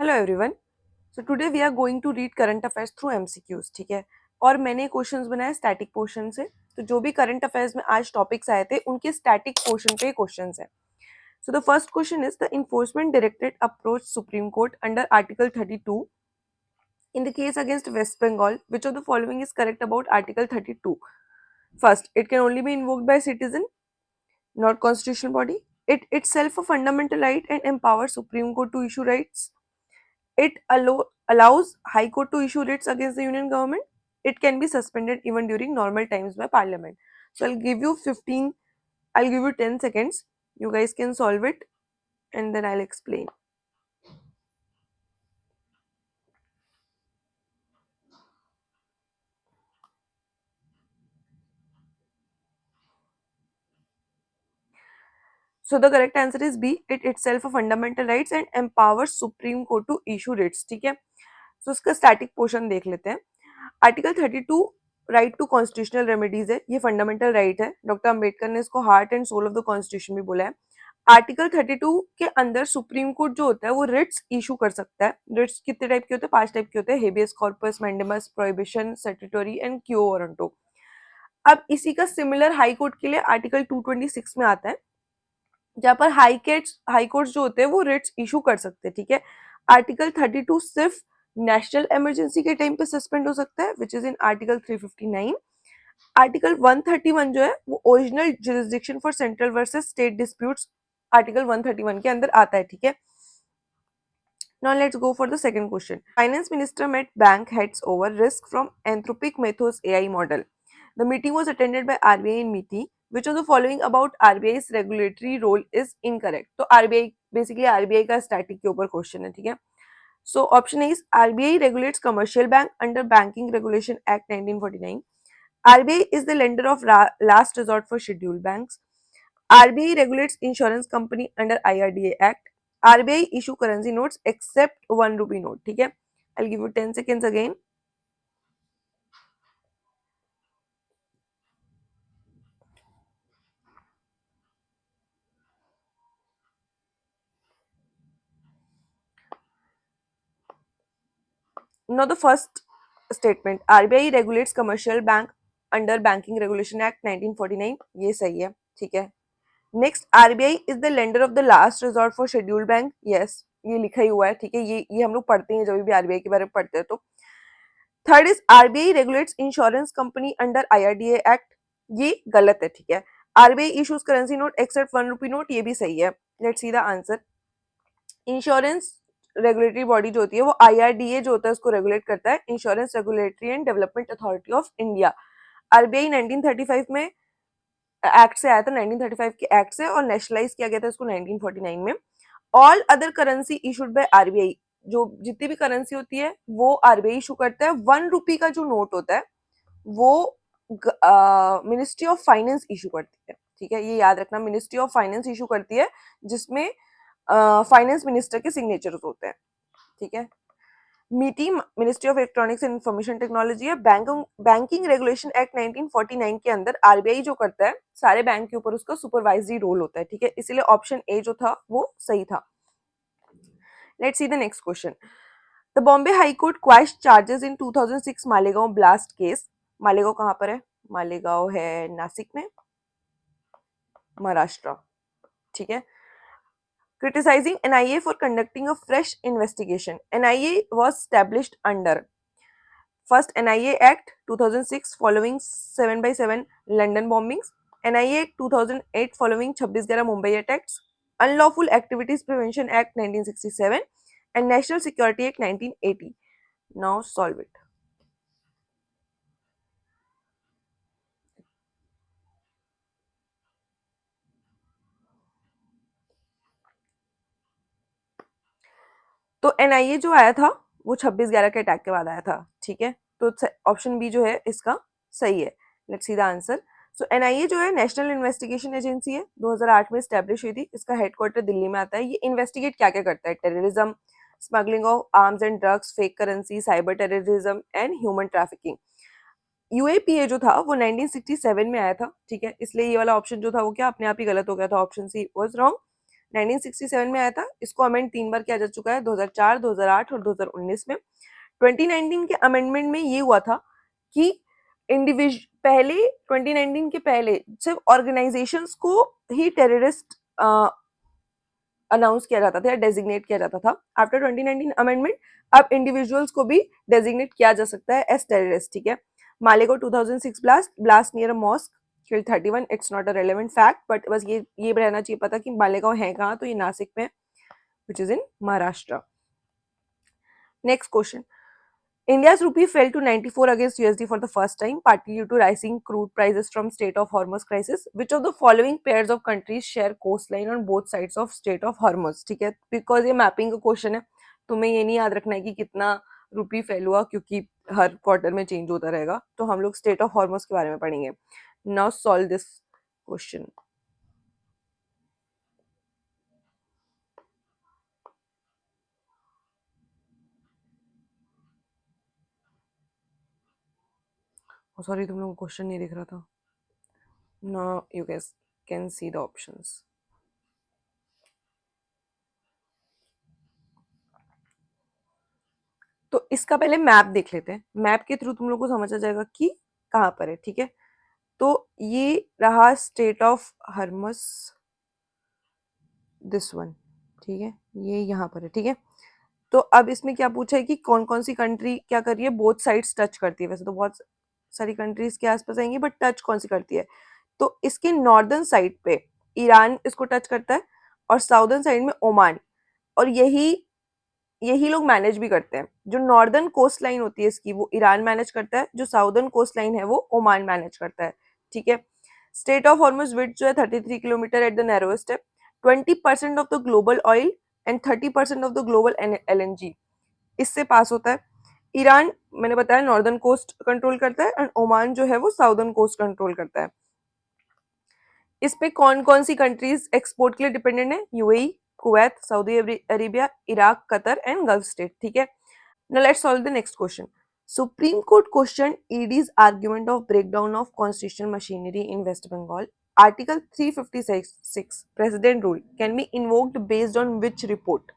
Hello everyone. So today we are going to read current affairs through MCQs, ठीक है। और मैंने questions बनाए स्टैटिक पोर्शन से, तो जो भी करंट अफेयर्स में आज टॉपिक्स आए थे उनके स्टैटिक पोर्शन पे क्वेश्चंस है। So the first question is the enforcement directorate approach supreme court under article 32 in the case against West Bengal. Which of the following is correct about Article 32? First, it can only be invoked by citizen, not constitutional body. It itself a fundamental right and empowers Supreme Court to issue rights. It allows High Court to issue writs against the Union government. It can be suspended even during normal times by Parliament. So I'll give you 10 seconds. You guys can solve it and then I'll explain. So the correct answer is B. It itself a fundamental rights and empowers Supreme Court to issue writs. ठीक है. So उसका static portion देख लेते हैं. Article 32 right to constitutional remedies है, ये fundamental right है। Doctor Ambedkar ने इसको heart and soul of the constitution भी बोला है। आर्टिकल 32 के अंदर सुप्रीम कोर्ट जो होता है वो रिट्स इशू कर सकता है। रिट्स कितने टाइप के होते हैं? 5 टाइप के होते हैं, habeas corpus, mandamus, prohibition, statutory and क्यो वारंटो। अब इसी का सिमिलर हाई कोर्ट के लिए आर्टिकल 226 में आता है, जहां पर हाई कोर्ट जो होते हैं वो रिट्स इशू कर सकते हैं, ठीक है। आर्टिकल 32 सिर्फ नेशनल इमरजेंसी के टाइम पे सस्पेंड हो सकता है, which is in article 359। Article 131 जो है वो original jurisdiction for central versus state disputes article 131 के अंदर आता है, ठीक है। Now let's go for the second question. Finance Minister met bank heads over risk from Anthropic Methods AI model. The meeting was attended by RBI in MeetI. Which of the following about RBI's regulatory role is incorrect? तो RBI basically RBI का static के ऊपर question है, ठीक है। So option A is RBI regulates commercial bank under Banking Regulation Act 1949. RBI is the lender of last resort for scheduled banks. RBI regulates insurance company under IRDA Act. RBI issue currency notes except 1 rupee note, ठीक है। I'll give you 10 seconds again. Now the first statement, RBI regulates commercial bank under Banking Regulation Act 1949, ये सही है, ठीक है। Next, RBI is the lender of the last resort for scheduled bank, yes ये लिखा ही हुआ है, ठीक है। ये हम लोग पढ़ते हैं जब भी आरबीआई के बारे में पढ़ते हैं तो। Third is RBI regulates insurance company under IRDA act, ये गलत है, ठीक है। RBI issues currency note except 1 rupee note, ये भी सही है। Let's see the answer. Insurance regulatory body जो होती है वो आईआरडीए जो होता है उसको रेगुलेट करता है, insurance regulatory and development authority of India. RBI 1935 में एक्ट से आया था, 1935 के एक्ट से, और नेशनलाइज किया गया था इसको 1949 में। All other currency issued by RBI, जो जितनी भी करेंसी होती है वो आरबीआई इशू करता है। 1 रुपी का जो नोट होता है वो मिनिस्ट्री ऑफ फाइनेंस इशू करती है, ठीक है। ये याद रखना, मिनिस्ट्री ऑफ फाइनेंस इशू करती है, जिसमें फाइनेंस मिनिस्टर के सिग्नेचर्स होते हैं, ठीक है। मीटी ministry of electronics and information technology है। बैंकिंग रेगुलेशन एक्ट 1949 के अंदर आरबीआई जो करता है सारे बैंक के ऊपर उसका सुपरवाइजरी रोल होता है, ठीक है। इसीलिए ऑप्शन ए जो था वो सही था। Let's see the next question. The Bombay High Court quashed charges in 2006 Malegaon blast case. Malegaon कहां पर है? मालेगांव है नासिक में, महाराष्ट्र, ठीक है। Criticizing NIA for conducting a fresh investigation. NIA was established under first NIA Act 2006 following 7/7 London bombings, NIA Act 2008 following 26/11 Mumbai attacks, Unlawful Activities Prevention Act 1967 and National Security Act 1980. Now solve it. तो NIA जो आया था वो 26/11 के attack के बाद आया था, ठीक है। तो ऑप्शन बी जो है इसका सही है। Let's see the answer. So NIA जो है नेशनल इन्वेस्टिगेशन एजेंसी है, 2008 में स्टैब्लिश हुई थी। इसका हेडक्वार्टर दिल्ली में आता है। ये इन्वेस्टिगेट क्या क्या करता है? Terrorism, smuggling of arms and drugs, fake currency, cyber terrorism and human trafficking. UAPA जो था वो 1967 में आया था, ठीक है। इसलिए ये वाला ऑप्शन जो था वो क्या अपने आप ही गलत हो गया था, ऑप्शन सी वाज रॉन्ग। 1967 में आया था, इसको अमेंड 3 बार किया जा चुका है, 2004, 2008 और 2019 में। 2019 के अमेंडमेंट में ये हुआ था कि पहले 2019 के पहले सिर्फ ऑर्गेनाइजेशंस को ही टेररिस्ट अनाउंस किया जाता था या डेजिग्नेट किया जाता था। आफ्टर 2019 अमेंडमेंट अब इंडिविजुअल्स को भी डेजिग्नेट किया जा सकता है एज टेररिस्ट, ठीक है। मालेगो 2006 blast near a mosque kill 31, it's not a relevant fact, but बस ये रहना चाहिए पता कि मालेगांव है कहाँ, तो ये नासिक में, which is in Maharashtra. Next question, India's rupee fell to 94 against USD for the first time, partly due to rising crude prices from Strait of Hormuz crisis. Which of the following pairs of countries share coastline on both sides of Strait of Hormuz? ठीक है, because ये mapping का question है, तुम्हें ये नहीं याद रखना है कि कितना रुपी फेल हुआ, क्योंकि हर क्वार्टर में चेंज होता रहेगा, तो हम लोग स्टेट ऑफ हॉर्मस के बारे में पढ़ेंगे। Now solve this question. Sorry, तुम लोगों को क्वेश्चन नहीं दिख रहा था। Now you guys can see the options. तो इसका पहले मैप देख लेते हैं, मैप के थ्रू तुम लोग को समझ आ जाएगा कि कहाँ पर है, ठीक है। तो ये रहा state of Hermes, this one, ठीक है, ये यहाँ पर है, ठीक है। तो अब इसमें क्या पूछा है कि कौन कौन सी कंट्री क्या कर रही है, बोथ साइड्स टच करती है, वैसे तो बहुत सारी कंट्रीज के आसपास आएंगी, बट टच कौन सी करती है। तो इसके नॉर्दर्न साइड पे ईरान इसको टच करता है, और साउदर्न साइड में ओमान, और यही यही लोग मैनेज भी करते हैं। जो नॉर्दर्न कोस्ट लाइन होती है इसकी, वो ईरान मैनेज करता है, जो साउदर्न कोस्ट लाइन है वो ओमान मैनेज करता है, ठीक है। स्टेट ऑफ हॉर्मुज विड्थ जो है 33 किलोमीटर एट द नैरोएस्ट है। 20% of the global oil and 30% of the global LNG इससे पास होता है। ईरान मैंने बताया नॉर्दर्न कोस्ट कंट्रोल करता है, एंड ओमान जो है वो साउदर्न कोस्ट कंट्रोल करता है। इस पे कौन कौन सी कंट्रीज एक्सपोर्ट के लिए डिपेंडेंट है, UAE, Kuwait, Saudi Arabia, Iraq, Qatar and gulf state, ठीक है। Now let's solve the next question. Supreme Court questioned ED's argument of breakdown of constitutional machinery in West Bengal. Article 356 President Rule can be invoked based on which report?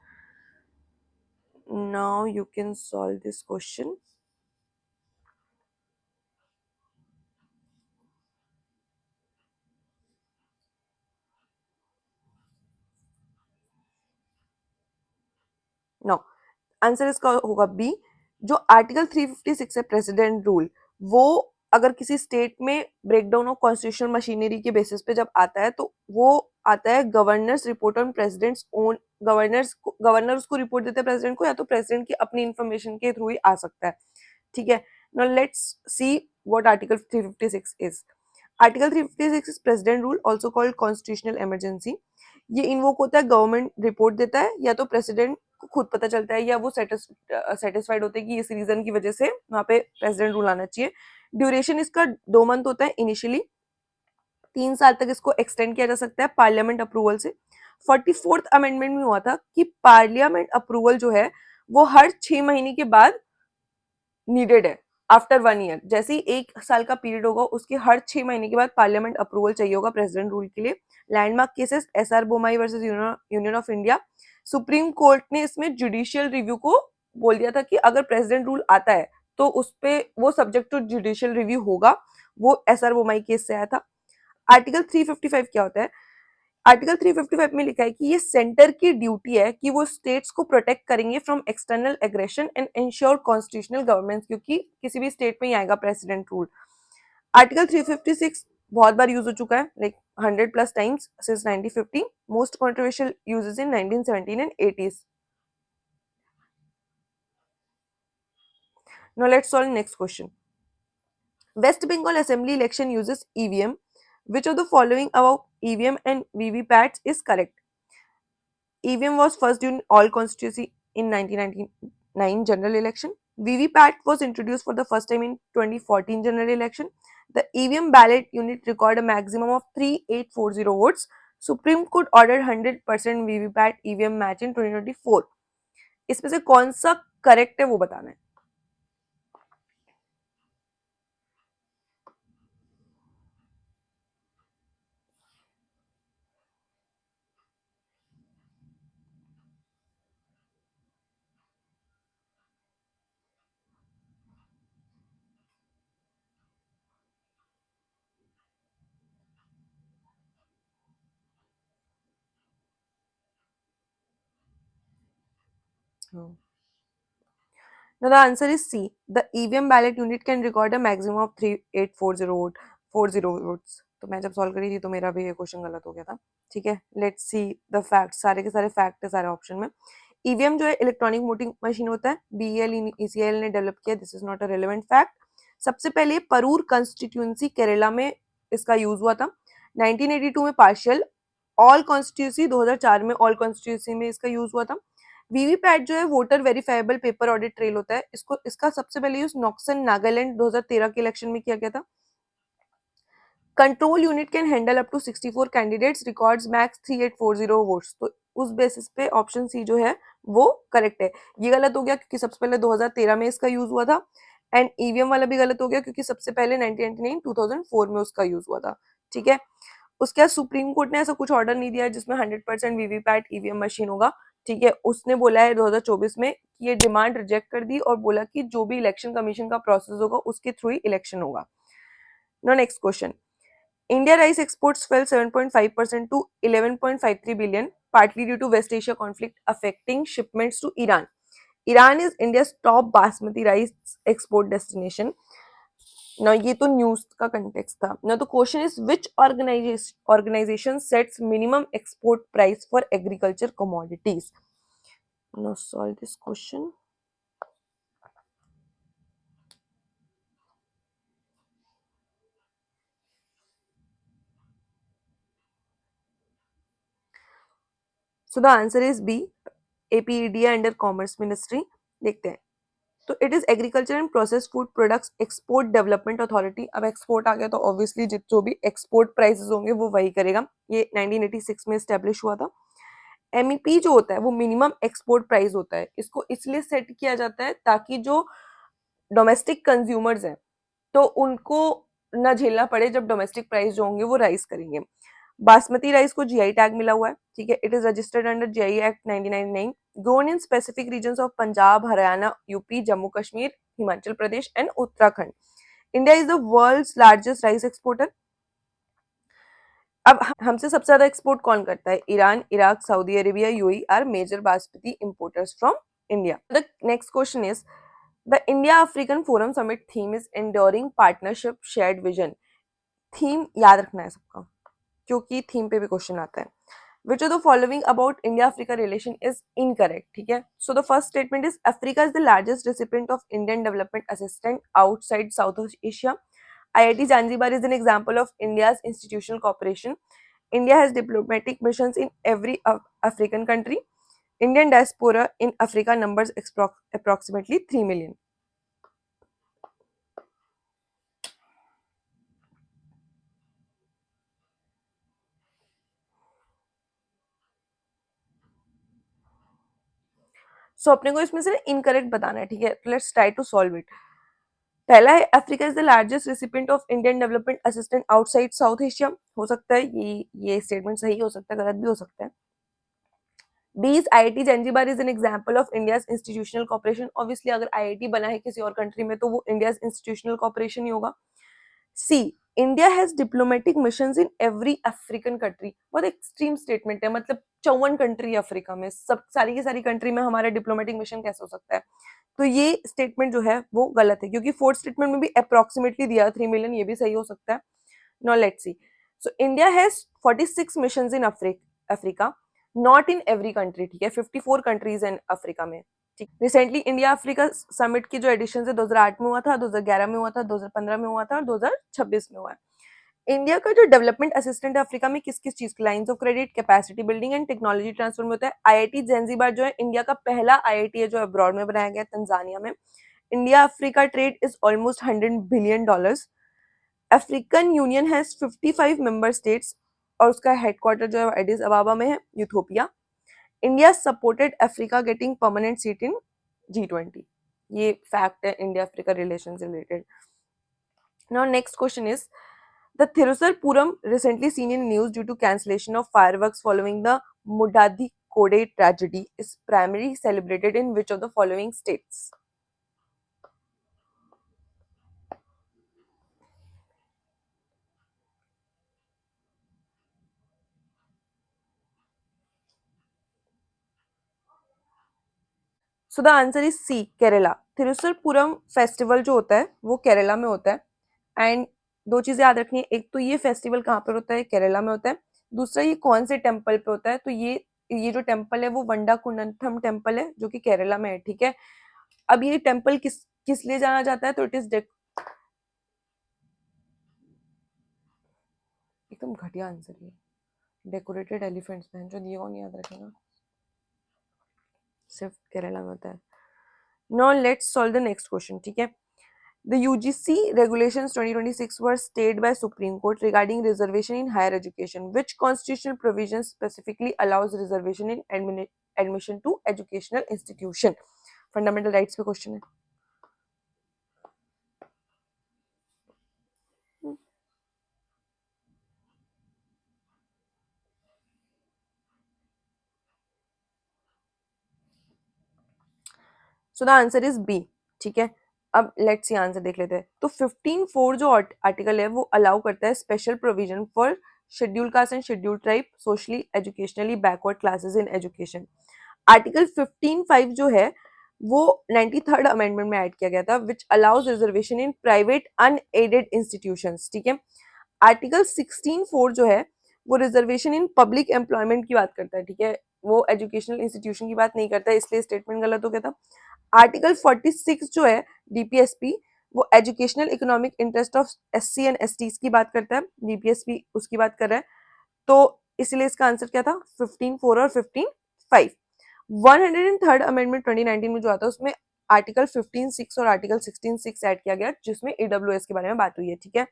Now you can solve this question. Now answer इसका होगा B. जो article 356 है president rule, वो अगर किसी state में breakdown of constitutional machinery के basis पे जब आता है, तो वो आता है governor's report on president's own, governor उसको रिपोर्ट देते हैं प्रेसिडेंट को, या तो प्रेसिडेंट की अपनी इंफॉर्मेशन के थ्रू ही आ सकता है, ठीक है। Now let's see what article 356 is. Article 356 is president rule, also called constitutional emergency. ये इन्वोक होता है, गवर्नमेंट रिपोर्ट देता है, या तो प्रेसिडेंट को खुद पता चलता है, या वो सेटिस्फाइड होते हैं कि इस रीजन की वजह से वहां पे प्रेसिडेंट रूल आना चाहिए। ड्यूरेशन इसका 2 मंथ होता है इनिशियली, 3 साल तक इसको एक्सटेंड किया जा सकता है पार्लियामेंट अप्रूवल से। 44th अमेंडमेंट में हुआ था कि पार्लियामेंट अप्रूवल जो है वो हर 6 महीने के बाद नीडेड है। आफ्टर 1 ईयर, जैसे ही 1 साल का पीरियड होगा, उसके हर 6 महीने के बाद पार्लियामेंट अप्रूवल चाहिए होगा प्रेसिडेंट रूल के लिए। Landmark cases SR Bommai versus union of India. Supreme court ने इसमें जुडिशियल रिव्यू को बोल दिया था कि अगर प्रेसिडेंट रूल आता है तो उस पे वो सब्जेक्ट टू जुडिशियल रिव्यू होगा। वो एसआर बोमाई केस से आया था। आर्टिकल 355 क्या होता है? आर्टिकल 355 में लिखा है कि ये सेंटर की ड्यूटी है कि वो स्टेट्स को प्रोटेक्ट करेंगे from external aggression and ensure constitutional government, क्योंकि किसी भी स्टेट में ही आएगा प्रेसिडेंट रूल। आर्टिकल 356 बहुत बार यूज हो चुका है, like 100+ times since 1950। Most controversial uses in 1917 and 80s। Now let's solve next question. West Bengal Assembly election uses EVM. Which of the following about EVM and VVPATs is correct? EVM was first used in all constituency in 1999 general election. VVPAT was introduced for the first time in 2014 general election. The EVM ballot unit record a maximum of 3840 votes. Supreme Court ordered 100% VVPAT EVM match in 2024. इसमें से कौन सा correct है वो बताना है। Hmm. Now the answer is C. The EVM ballot unit can record a maximum of 3840 votes. तो मैं जब सॉल्व करी थी तो मेरा भी ये क्वेश्चन गलत हो गया था. ठीक है, लेट्स सी द फैक्ट. सारे के सारे फैक्ट है सारे ऑप्शन में. ईवीएम जो है इलेक्ट्रॉनिक वोटिंग मशीन होता है. बीईएल ईसीएल ने डेवलप किया. This is not a relevant fact. सबसे पहले परूर कंस्टिट्यूंसी केरला में इसका यूज हुआ था. 1982 में पार्शियल ऑल कॉन्स्टिट्यूंसी, 2004 में ऑल कॉन्स्टिट्यूंसी में इसका यूज हुआ था. वीवीपैट जो है voter verifiable paper audit trail होता है. इसको इसका सबसे पहले यूज नॉक्सन नागालैंड 2013 के इलेक्शन में किया गया था. Control unit can handle up to 64 candidates, records max 3840 votes. तो उस बेसिस पे ऑप्शन सी जो है वो करेक्ट है. ये गलत हो गया क्योंकि सबसे पहले 2013 में इसका यूज हुआ था. एंड ईवीएम वाला भी गलत हो गया क्योंकि सबसे पहले 1999 2004 में उसका यूज हुआ था. ठीक है, उसके बाद सुप्रीम कोर्ट ने ऐसा कुछ ऑर्डर नहीं दिया जिसमें 100% वीवीपैट ईवीएम मशीन होगा. ठीक है, उसने बोला है 2024 में कि ये डिमांड रिजेक्ट कर दी और बोला कि जो भी इलेक्शन कमीशन का प्रोसेस होगा उसके थ्रू ही इलेक्शन होगा. No next question. India rice exports fell 7.5% to 11.53 billion, partly due to West Asia conflict affecting shipments to Iran. Iran is India's top basmati rice export destination. Now ये तो news का context था. Now the question is which organization sets minimum export price for agriculture commodities? Now solve this question. So the answer is B. APEDA under Commerce Ministry. देखते हैं. तो it is agriculture and process food products export development authority. अब export आ गया तो obviously जो भी export prices होंगे वो वही करेगा. ये 1986 में स्टेब्लिश हुआ था. एमईपी जो होता है वो मिनिमम एक्सपोर्ट प्राइस होता है. इसको इसलिए सेट किया जाता है ताकि जो डोमेस्टिक कंज्यूमर्स हैं तो उनको ना झेलना पड़े जब डोमेस्टिक प्राइस जो होंगे वो राइज करेंगे. बासमती राइस को जीआई टैग मिला हुआ है. ठीक है, it is registered under GI act 1999. Grown in specific regions of Punjab, Haryana, UP, Jammu Kashmir, Himachal Pradesh and Uttarakhand. India is the world's largest rice exporter. अब हमसे सबसे ज्यादा एक्सपोर्ट कौन करता है? Iran, Iraq, Saudi Arabia, UAE are major basmati importers from India. The next question is the India African forum summit theme is enduring partnership shared vision. Theme याद रखना है सबका क्योंकि थीम पे भी क्वेश्चन आता है. Which of the following about India-Africa relation is incorrect? ठीक है. So the first statement is Africa is the largest recipient of Indian Development Assistance outside South Asia. IIT Zanzibar is an example of India's institutional cooperation. India has diplomatic missions in every African country. Indian diaspora in Africa numbers approximately 3 million. So अपने को इसमें से incorrect बताना है. ठीक है, let's try to solve it. पहला है Africa is the largest recipient of Indian development assistant outside South Asia. हो सकता है ये स्टेटमेंट सही हो सकता है, गलत भी हो सकता है. B is IIT Zanzibar is an example of India's institutional cooperation. Obviously अगर आईआईटी बना है किसी और कंट्री में तो वो इंडियाज इंस्टीट्यूशनल कॉपरेशन ही होगा. C India has diplomatic mission in every African country. बहुत एक्सट्रीम स्टेटमेंट है. मतलब 54 कंट्री अफ्रीका में, सब सारी की सारी कंट्री में हमारा डिप्लोमेटिक मिशन कैसे हो सकता है? तो ये स्टेटमेंट जो है वो गलत है क्योंकि फोर्थ स्टेटमेंट में भी अप्रोक्सीमेटली दिया 3 मिलियन, ये भी सही हो सकता है. No let's see. So India has 46 mission in Africa, not in every country. ठीक है, 54 कंट्रीज इन अफ्रीका में. ठीक, रिसेंटली इंडिया अफ्रीका समिट की जो एडिशन है 2008 में हुआ था, 2011 में हुआ था, 2015 में हुआ था और 2026 में हुआ है. इंडिया का जो डेवलपमेंट असिस्टेंट है अफ्रीका में किस किस चीज की, lines of credit, capacity building and technology transfer में होता है. आईआईटी ज़ैंज़िबार जो है इंडिया का पहला आईआईटी है जो अब्रॉड में बनाया गया तंजानिया में. India Africa trade is almost $100 billion. African union has 55 member states और उसका हेडक्वार्टर जो है एडिस अबाबा में है, Ethiopia. India supported Africa getting permanent seat in G20. ये फैक्ट है इंडिया अफ्रीका रिलेशन से related. Now next question is the Thirusar Puram recently seen in news due to cancellation of fireworks following the Mudadhikode tragedy is primarily celebrated in which of the following states? So the answer is C, Kerala. थिरुसरपुरम festival जो होता है वो केरला में होता है। And दो चीजें याद रखनी है, एक तो ये फेस्टिवल कहाँ पर होता है, केरला में होता है। दूसरा ये कौन से टेम्पल पे होता है, तो ये जो टेम्पल है वो वंडा कुंडथम टेम्पल है जो कि केरला में है, ठीक है। अब ये टेम्पल किस किस लिए जाना जाता है, तो इट इज एकदम घटिया आंसर है, डेकोरेटेड एलिफेंट्स में जो दिया नहीं याद रखेगा, सिर्फ केरला में होता है। Now let's solve the next question, ठीक है। The UGC regulations 2026 were stayed by Supreme Court regarding reservation in higher education. Which constitutional provision specifically allows reservation in admission to educational institution? Fundamental rights पे question है। So the answer is B, ठीक है। अब let's C answer देख लेते हैं। तो 15(4) जो आर्टिकल है वो अलाउ करता है special provision for schedule caste and schedule tribe socially educationally backward classes in education. Article 15(5) जो है वो 93rd अमेंडमेंट में ऐड किया गया था, which allows reservation in private unaided institutions, ठीक है। आर्टिकल 16(4) जो है वो रिजर्वेशन इन पब्लिक एम्प्लॉयमेंट की बात करता है, ठीक है। वो एजुकेशनल इंस्टीट्यूशन की बात नहीं करता है, इसलिए स्टेटमेंट गलत हो गया था। आर्टिकल 46 जो है डीपीएसपी, वो educational economic interest of SC and STs की बात करता है, डीपीएसपी उसकी बात कर रहा है। तो इसलिए इसका आंसर क्या था, 15(4) और 15(5). 103rd अमेंडमेंट 2019 में जो आता है उसमें आर्टिकल 15(6) और आर्टिकल 16(6) ऐड किया गया, जिसमें ईडब्ल्यूएस के बारे में बात हुई है, ठीक है।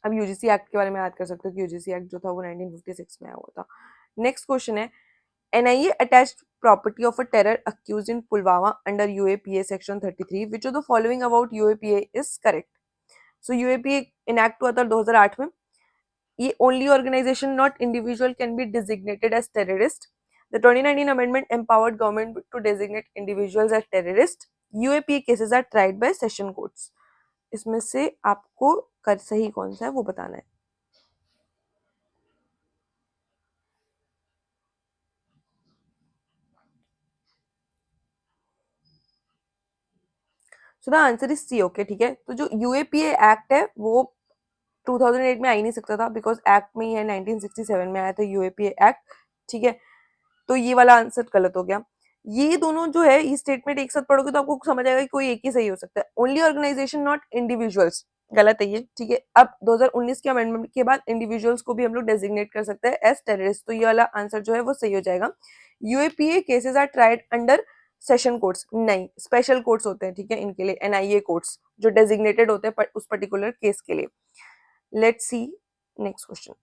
अब यूजीसी एक्ट के बारे में याद कर सकते हो कि यूजीसी एक्ट जो था वो 1956 में आया हुआ था। नेक्स्ट क्वेश्चन है, NIA attached property of a terror accused in Pulwama under UAPA section 33. Which of the following about UAPA is correct? So UAPA enact हुआ था 2008 में। ये only organization not individual can be designated as terrorist. The 2019 amendment empowered government to designate individuals as terrorist. UAPA cases are tried by session courts. इसमें से आपको सही कौन सा है वो बताना है। So the answer is C, okay, ठीक है। तो जो यूएपीए एक्ट है वो 2008 में आ ही नहीं सकता था, बिकॉज एक्ट में ही है, 1967 में आया था यूएपीए एक्ट, ठीक है। तो ये वाला आंसर गलत हो गया। ये दोनों जो है ये स्टेटमेंट एक साथ पढ़ोगे तो आपको समझ आएगा कि कोई एक ही सही हो सकता है। ओनली ऑर्गेनाइजेशन नॉट इंडिविजुअल्स, गलत है ये, ठीक है। अब 2019 के अमेंडमेंट के बाद इंडिविजुअल्स को भी हम लोग डेजिग्नेट कर सकते हैं एज टेररिस्ट, तो ये वाला आंसर जो है वो सही हो जाएगा। UAPA cases are tried under session courts, नहीं, स्पेशल कोर्ट्स होते हैं, ठीक है, इनके लिए एनआईए कोर्ट्स जो डेजिग्नेटेड होते हैं उस पर्टिकुलर केस के लिए। Let's see next question.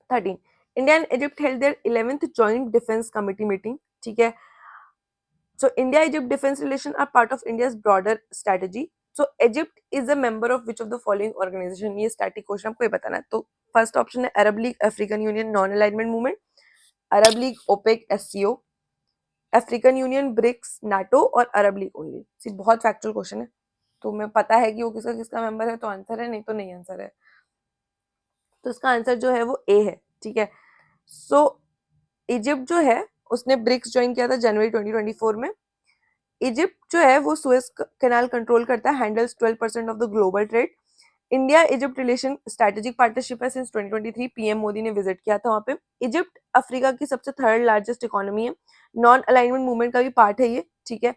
13, India and Egypt held there 11th joint defence committee meeting, ठीक है। So India Egypt defense relation are part of India's broader strategy. So Egypt is a member of which of the following organization? ये static question आपको ये बताना है। तो first option है Arab league, African union, non alignment movement, Arab league, OPEC, SCO, African union, BRICS, NATO और Arab league only. सी बहुत factual question है, तो मैं पता है कि वो किसका किसका मेंबर है तो आंसर है, नहीं तो नहीं आंसर है। तो इसका आंसर जो है वो ए है, ठीक है। सो इजिप्ट जो है उसने ब्रिक्स ज्वाइन किया था जनवरी 2024 में। इजिप्ट जो है वो सुएज कैनाल कंट्रोल करता है, handles 12% of the global trade. India Egypt relation strategic partnership है सिंस 2023, पीएम मोदी ने विजिट किया था वहां पे। इजिप्ट अफ्रीका की सबसे थर्ड लार्जेस्ट इकोनॉमी है, नॉन अलाइनमेंट मूवमेंट का भी पार्ट है ये, ठीक है।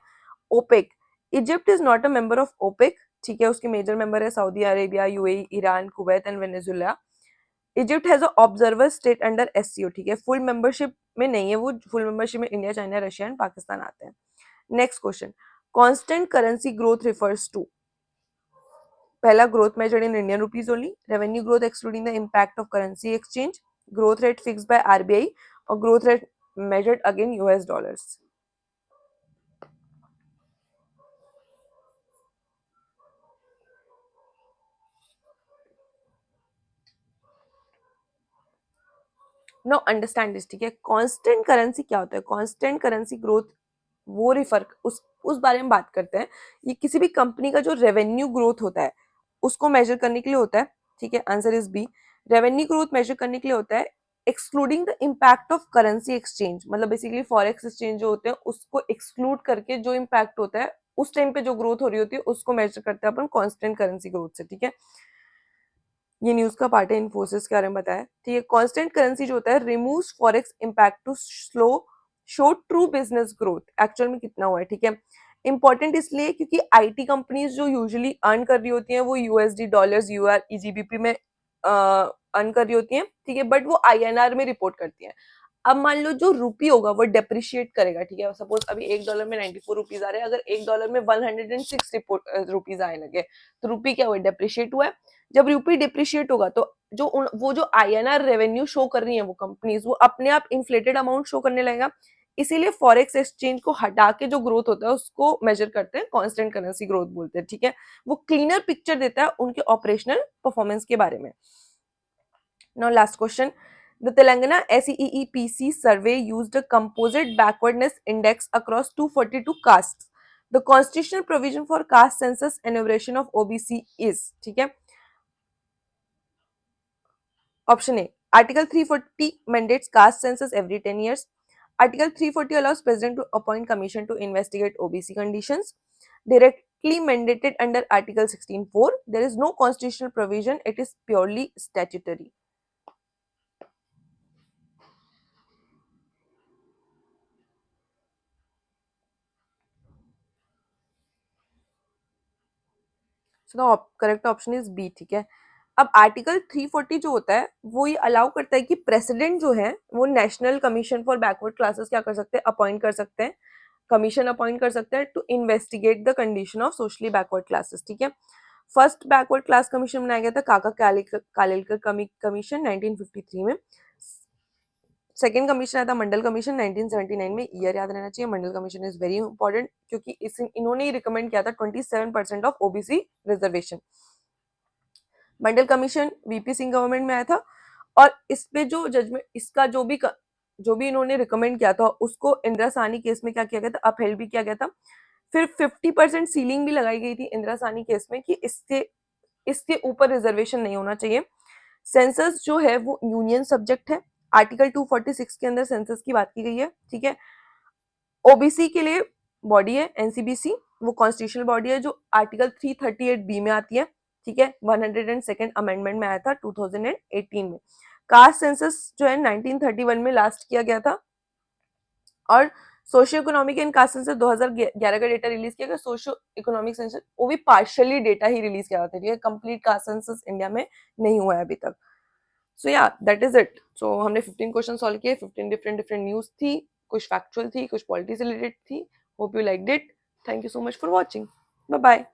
OPEC, Egypt is not a member of OPEC, ठीक है। उसके मेजर मेंबर है Saudi Arabia, UAE, Iran, Kuwait and Venezuela. Egypt has a observer state under SCO, ठीक है। फुल मेंबरशिप में नहीं है वो, फुल मेंबरशिप में India, China, Russia and Pakistan आते हैं। Next question, constant currency growth refers to, पहला growth measured in Indian rupees only, revenue growth excluding the impact of currency exchange, growth rate fixed by RBI और growth rate measured again US dollars. No understand this, ठीक है। Constant currency क्या होता है, constant currency growth वो refer उस बारे में बात करते हैं। ये किसी भी कंपनी का जो रेवेन्यू ग्रोथ होता है उसको मेजर करने के लिए होता है, ठीक है। Answer is B, revenue growth measure करने के लिए होता है excluding the impact of currency exchange, मतलब बेसिकली फॉरेक्स एक्सचेंज जो होते हैं उसको एक्सक्लूड करके जो इम्पैक्ट होता है उस टाइम पे जो ग्रोथ हो रही होती है उसको मेजर करते हैं अपन कांस्टेंट करेंसी ग्रोथ से, ठीक है। ये न्यूज का पार्ट है, इन्फोसिस के बारे में बताया, ठीक है। कांस्टेंट करेंसी जो होता है removes forex impact to slow show true business growth actual में कितना हुआ है, ठीक है। इंपॉर्टेंट इसलिए क्योंकि आईटी कंपनीज जो यूजुअली अर्न कर रही होती हैं वो यूएसडी डॉलर्स यूआर ईजीबीपी में अर्न कर रही होती हैं, ठीक है, बट वो आईएनआर में रिपोर्ट करती हैं। अब मान लो जो रूपी होगा वो डेप्रिशिएट करेगा, ठीक है। सपोज अभी $1 में 94 रुपीज आ रहे हैं, अगर $1 में 106 रुपीज आने लगे तो रूपी क्या हुआ, डेप्रिशिएट हुआ है। जब रूपी डिप्रिशिएट होगा तो वो जो आईएनआर रेवेन्यू शो कर रही है वो कंपनीज, वो अपने आप इन्फ्लेटेड अमाउंट शो करने लगेगा। इसीलिए फॉरेक्स एक्सचेंज को हटा के जो ग्रोथ होता है उसको मेजर करते हैं कांस्टेंट करेंसी ग्रोथ बोलते हैं, ठीक है। वो क्लीनर पिक्चर देता है उनके ऑपरेशनल परफॉर्मेंस के बारे में। Now last question, the Telangana SEEPC survey used a composite backwardness index across 242 castes. The constitutional provision for caste census enumeration of OBC is, ठीक है। Option A, Article 340 mandates caste census every 10 years. Article 340 allows President to appoint commission to investigate OBC conditions. Directly mandated under Article 16(4). There is no constitutional provision. It is purely statutory. So the correct option is B, ठीक है। अब article 340 जो होता है वो ये allow करता है कि प्रेसिडेंट जो है वो national commission for backward classes क्या कर सकते हैं, अपॉइंट कर सकते हैं, कमीशन अपॉइंट कर सकते हैं to investigate the condition of socially backward classes, ठीक है। फर्स्ट बैकवर्ड क्लास कमीशन बनाया गया था काका कालेलकर कमीशन 1953 में। सेकेंड कमीशन आया था मंडल कमीशन 1979 में। ईयर याद रहना चाहिए, मंडल कमीशन इज वेरी इंपॉर्टेंट क्योंकि इन्होंने ही रिकमेंड किया था 27% of OBC reservation. Mandal commission VP Singh government में आया था और इस पे जो जजमेंट इसका जो भी इन्होंने रिकमेंड किया था उसको इंदिरा साहनी केस में क्या किया गया था, अपहेल्ड भी किया गया था। फिर 50% सीलिंग भी लगाई गई थी इंदिरा साहनी केस में कि इसके ऊपर रिजर्वेशन नहीं होना चाहिए। सेंसस जो है वो यूनियन सब्जेक्ट है, आर्टिकल 246 के अंदर सेंसस की बात की गई है, ठीक है। ओबीसी के लिए बॉडी है एनसीबीसी, वो कॉन्स्टिट्यूशनल बॉडी है जो आर्टिकल 338 बी में आती है, ठीक है। 102nd अमेंडमेंट में आया था 2018 में। कास्ट सेंसस जो है 1931 में लास्ट किया गया था और socio economic and caste census 2011 का डेटा रिलीज किया गया। सोशियो इकोनॉमिक सेंसस वो भी पार्शियली डेटा ही रिलीज किया था, ठीक है। कंप्लीट कास्ट सेंसस इंडिया में नहीं हुआ है अभी तक। सो या दैट इज इट। सो हमने 15 क्वेश्चन सॉल्व किए, 15 डिफरेंट न्यूज थी, कुछ फैक्चुअल थी, कुछ पॉलिटी से रिलेटेड थी। Hope you liked it. Thank you so much for watching. Bye bye.